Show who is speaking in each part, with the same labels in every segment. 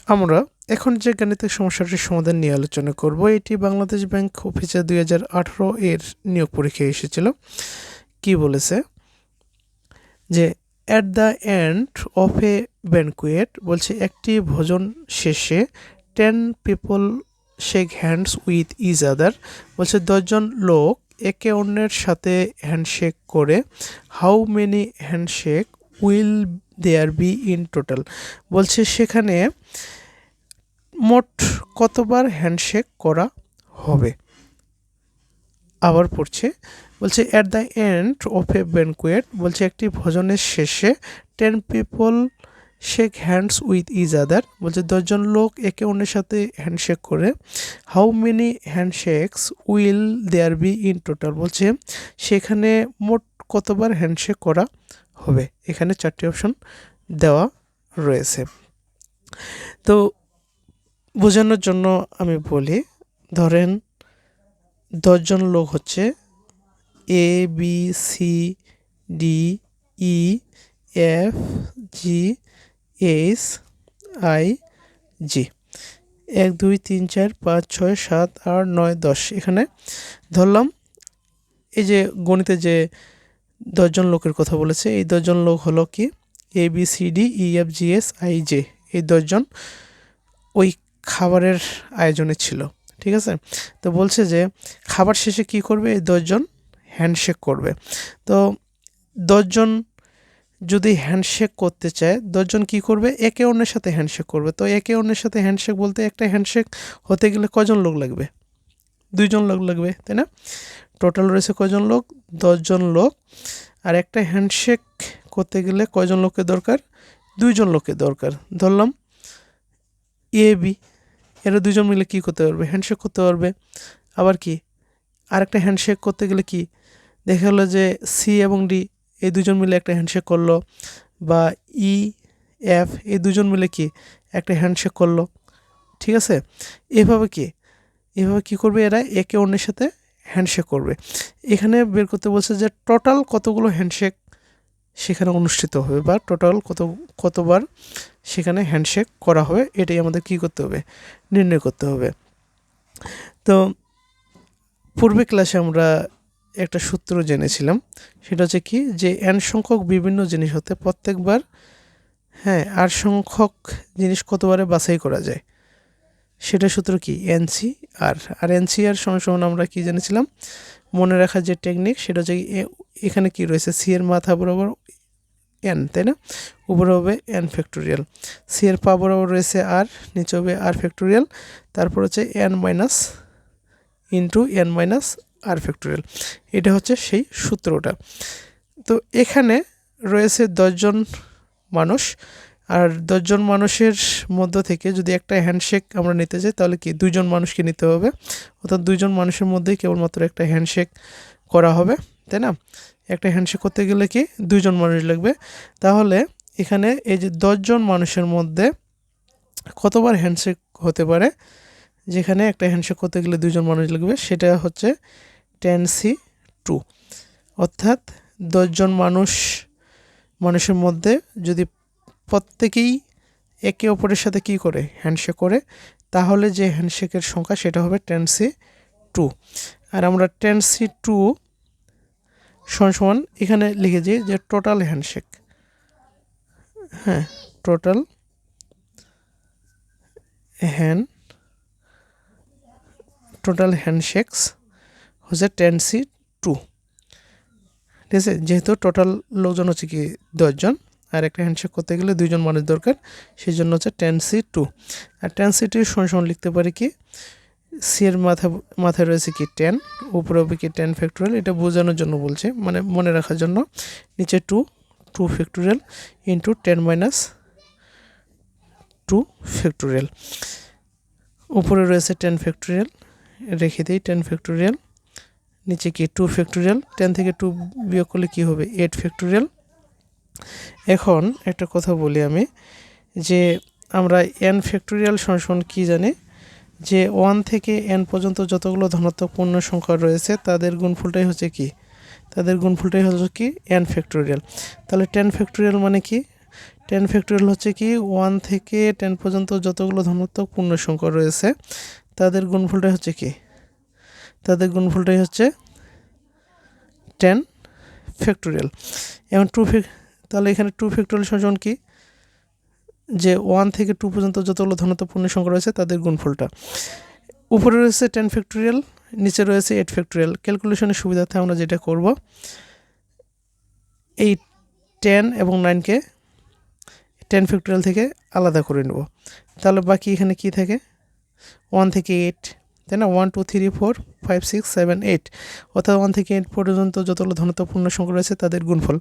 Speaker 1: আমরা এখন যে গাণিতিক সমস্যাটির সমাধান নিয়ে আলোচনা করব এটি বাংলাদেশ ব্যাংক অফিসে 2018 এর নিয়োগ পরীক্ষায় এসেছিল। কি বলেছে যে at the end of a banquet বলছে একটি ভোজন শেষে 10 people shake hands with each other, বলছে 10জন লোক একে অন্যের সাথে হ্যান্ডশেক করে। How many handshake will there be in total, বলছে সেখানে মোট কতবার হ্যান্ডশেক করা হবে। আবার পড়ছে, বলছে at the end of a banquet, বলছে একটি ভোজনের শেষে 10 people shake hands with each other, বলছে 10জন লোক একে অন্যের সাথে হ্যান্ডশেক করে। How many handshakes will there be in total, বলছে সেখানে মোট কতবার হ্যান্ডশেক করা হবে। এখানে 4টি অপশন দেওয়া রয়েছে। তো বোঝানোর জন্য আমি বলি, ধরেন 10জন লোক হচ্ছে A B C D E F G H I G, 1 2 3 4 5 6 7 8 9 10। এখানে ধরলাম এই যে গণিতে যে 10জন লোকের কথা বলেছে, এই 10জন লোক হলো কি A B C D E F G S I J, এই 10জন ওই খাবারের আয়োজনে ছিল। ঠিক আছে, তো বলছে যে খাবার শেষে কি করবে, এই 10জন হ্যান্ডশেক করবে। তো 10জন যদি হ্যান্ডশেক করতে চায়, 10জন কি করবে, একে অন্যের সাথে হ্যান্ডশেক করবে। তো একে অন্যের সাথে হ্যান্ডশেক বলতে একটা হ্যান্ডশেক হতে গেলে কজন লোক লাগবে, 2জন লোক লাগবে, তাই না? টোটাল রয়েছে কজন লোক, 10জন লোক। আর একটা হ্যান্ডশেক করতে গেলে কয়জন লোকের দরকার, 2জন লোকের দরকার। ধরলাম এ বি, এরা 2জন মিলে কি করতে পারবে, হ্যান্ডশেক করতে পারবে। আবার কি আরেকটা হ্যান্ডশেক করতে গেলে কি দেখা গেলো যে সি এবং ডি এই 2জন মিলে একটা হ্যান্ডশেক করলো, বা ই এফ এই 2জন মিলে কি একটা হ্যান্ডশেক করলো। ঠিক আছে, এভাবে কি করবে, এরা একে অন্যের সাথে হ্যান্ডশেক করবে। এখানে বের করতে বলছে যে টোটাল কতগুলো হ্যান্ডশেক সেখানে অনুষ্ঠিত হবে, বা টোটাল কতবার সেখানে হ্যান্ডশেক করা হবে, এটাই আমাদের কি করতে হবে, নির্ণয় করতে হবে। তো পূর্বে ক্লাসে আমরা একটা সূত্র জেনেছিলাম, সেটা হচ্ছে কি যে n সংখ্যক বিভিন্ন জিনিস হতে প্রত্যেকবার আর সংখ্যক জিনিস কতবারে বাছাই করা যায়, সেটা সূত্র কি এনসি আর। আর এনসি আর সমান আমরা কি জেনেছিলাম, মনে রাখার যে টেকনিক সেটা হচ্ছে এখানে কি রয়েছে, সি এর মাথা বরাবর এন, তাই না, উপরে হবে এন ফ্যাক্টোরিয়াল, সি এর পা বরাবর রয়েছে আর, নিচে হবে আর ফ্যাক্টোরিয়াল, তারপর হচ্ছে n minus into n minus r factorial. এটা হচ্ছে সেই সূত্রটা। তো এখানে রয়েছে 10জন মানুষ, আর 10জন মানুষের মধ্য থেকে যদি একটা হ্যান্ডশেক আমরা নিতে চাই তাহলে কি 2জন মানুষকে নিতে হবে, অর্থাৎ 2জন মানুষের মধ্যেই কেবলমাত্র একটা হ্যান্ডশেক করা হবে, তাই না? একটা হ্যান্ডশেক করতে গেলে কি 2জন মানুষ লাগবে। তাহলে এখানে এই যে 10জন মানুষের মধ্যে কতবার হ্যান্ডশেক হতে পারে, যেখানে একটা হ্যান্ডশেক করতে গেলে 2জন মানুষ লাগবে, সেটা হচ্ছে 10C2। অর্থাৎ 10জন মানুষের মধ্যে যদি প্রত্যেকেই একে অপরের সাথে কি করে, হ্যান্ডশেক করে, তাহলে যে হ্যান্ডশেকের সংখ্যা সেটা হবে 10C2। আর আমরা 10C2 সমান এখানে লিখেছি যে টোটাল হ্যান্ডশেক, টোটাল হ্যান্ডশেকস হচ্ছে 10C2। ঠিক আছে, যেহেতু টোটাল লোকজন হচ্ছে কি 10জন, আর একটা হ্যান্ডশেক করতে গেলে 2জন মানুষ দরকার, সেই জন্য হচ্ছে 10C2। আর 10C2 সমান লিখতে পারি কি, সি এর মাথায় রয়েছে কি 10, উপরে হবে কি 10 ফ্যাক্টোরিয়াল, এটা বোঝানোর জন্য বলছে, মানে মনে রাখার জন্য। নিচে 2 ফ্যাক্টোরিয়াল ইন্টু 10 মাইনাস 2 ফ্যাক্টোরিয়াল, উপরে রয়েছে 10 ফ্যাক্টোরিয়াল, রেখে দিই 10 ফ্যাক্টোরিয়াল, নিচে কি 2 ফ্যাক্টোরিয়াল, 10 থেকে 2 বিয়োগ করলে কি হবে 8 ফ্যাক্টোরিয়াল। এখন একটা কথা বলি আমি, যে আমরা n ফ্যাক্টোরিয়াল সমান কি জানি, যে 1 থেকে n পর্যন্ত যতগুলো ধনাত্মক পূর্ণ সংখ্যা রয়েছে তাদের গুণফলটাই হচ্ছে কি n ফ্যাক্টোরিয়াল। তাহলে 10 ফ্যাক্টোরিয়াল মানে কি, 10 ফ্যাক্টোরিয়াল হচ্ছে কি 1 থেকে 10 পর্যন্ত যতগুলো ধনাত্মক পূর্ণ সংখ্যা রয়েছে তাদের গুণফলটাই হচ্ছে কি, তাদের গুণফলটাই হচ্ছে 10 ফ্যাক্টোরিয়াল। এখন তাহলে এখানে 2 ফ্যাক্টোরিয়াল সমান কি, যে 1 থেকে 2 পর্যন্ত যতগুলো ধনাত্মক পূর্ণ সংখ্যা রয়েছে তাদের গুণফলটা। উপরে রয়েছে 10 ফ্যাক্টোরিয়াল, নিচে রয়েছে 8 ফ্যাক্টোরিয়াল। ক্যালকুলেশনের সুবিধার্থে আমরা যেটা করব, এই 10 এবং 9কে 10 ফ্যাক্টোরিয়াল থেকে আলাদা করে নেব। তাহলে বাকি এখানে কি থাকে, 1 থেকে 8, তাই না? 1 2 3 4 5 6 7 8, অর্থাৎ 1 থেকে 8 পর্যন্ত যতগুলো ধনাত্মক পূর্ণ সংখ্যা রয়েছে তাদের গুণফল।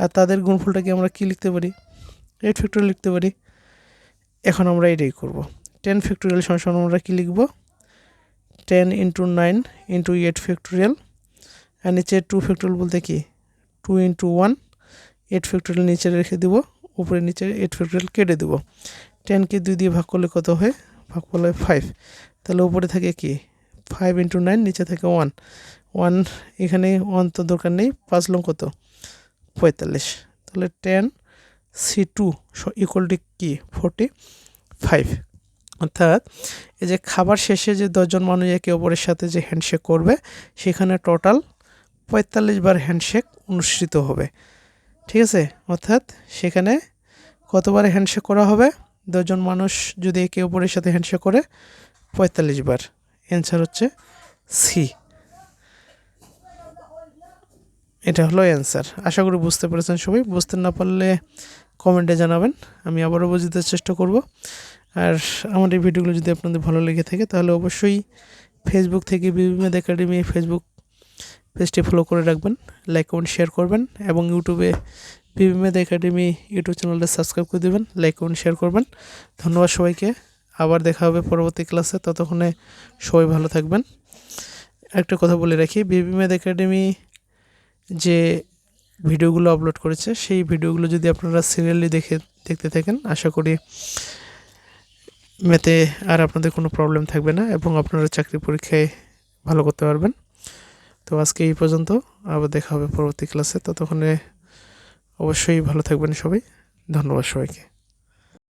Speaker 1: আর তাদের গুণফলটাকে আমরা কি লিখতে পারি, 8 ফ্যাক্টোরিয়াল লিখতে পারি। এখন আমরা এটাই করব। 10 ফ্যাক্টোরিয়াল সমান আমরা কি লিখব, 10 × 9 × 8 ফ্যাক্টোরিয়াল। আর নিচে 2 ফ্যাক্টোরিয়াল বলতে কি 2 × 1, 8 ফ্যাক্টোরিয়াল নিচে রেখে দেবো, উপরে নিচে 8 ফ্যাক্টোরিয়াল কেটে দেবো। 10কে 2 দিয়ে ভাগ করলে কত হয়, ভাগফল হয় 5। তাহলে উপরে থাকে কি 5 × 9, নিচে থাকে 1, এখানে 1 তো দরকার নেই, 5 লং কত 45। তাহলে 10C2 = কি 45। অর্থাৎ এই যে খাবার শেষে যে 10 জন মানুষ একে অপরের সাথে যে হ্যান্ডশেক করবে সেখানে টোটাল 45 বার হ্যান্ডশেক অনুষ্ঠিত হবে, ঠিক আছে? অর্থাৎ সেখানে কতবার হ্যান্ডশেক করা হবে, 10 জন মানুষ যদি একে অপরের সাথে হ্যান্ডশেক করে 45 বার। অ্যান্সার হচ্ছে সি, এটা হলো অ্যান্সার। আশা করি বুঝতে পেরেছেন সবাই। বুঝতে না পারলে কমেন্টে জানাবেন, আমি আবারও বোঝাতে চেষ্টা করব। আর আমার এই ভিডিওগুলো যদি আপনাদের ভালো লেগে থাকে তাহলে অবশ্যই ফেসবুক থেকে বিবি ম্যাথ একাডেমি ফেসবুক পেজটি ফলো করে রাখবেন, লাইক কমেন্ট শেয়ার করবেন, এবং ইউটিউবে বিবি ম্যাথ একাডেমি ইউটিউব চ্যানেলটা সাবস্ক্রাইব করে দেবেন, লাইক কমেন্ট শেয়ার করবেন। ধন্যবাদ সবাইকে, আবার দেখা হবে পরবর্তী ক্লাসে, ততক্ষণে সবাই ভালো থাকবেন। একটা কথা বলে রাখি, বিবি ম্যাথ একাডেমি যে ভিডিওগুলো আপলোড করেছে সেই ভিডিওগুলো যদি আপনারা সিরিয়ালি দেখতে থাকেন, আশা করি ম্যাথে আর আপনাদের কোনো প্রবলেম থাকবে না এবং আপনারা চাকরি পরীক্ষায় ভালো করতে পারবেন। তো আজকে এই পর্যন্ত, আবার দেখা হবে পরবর্তী ক্লাসে, ততক্ষণে অবশ্যই ভালো থাকবেন সবাই। ধন্যবাদ সবাইকে।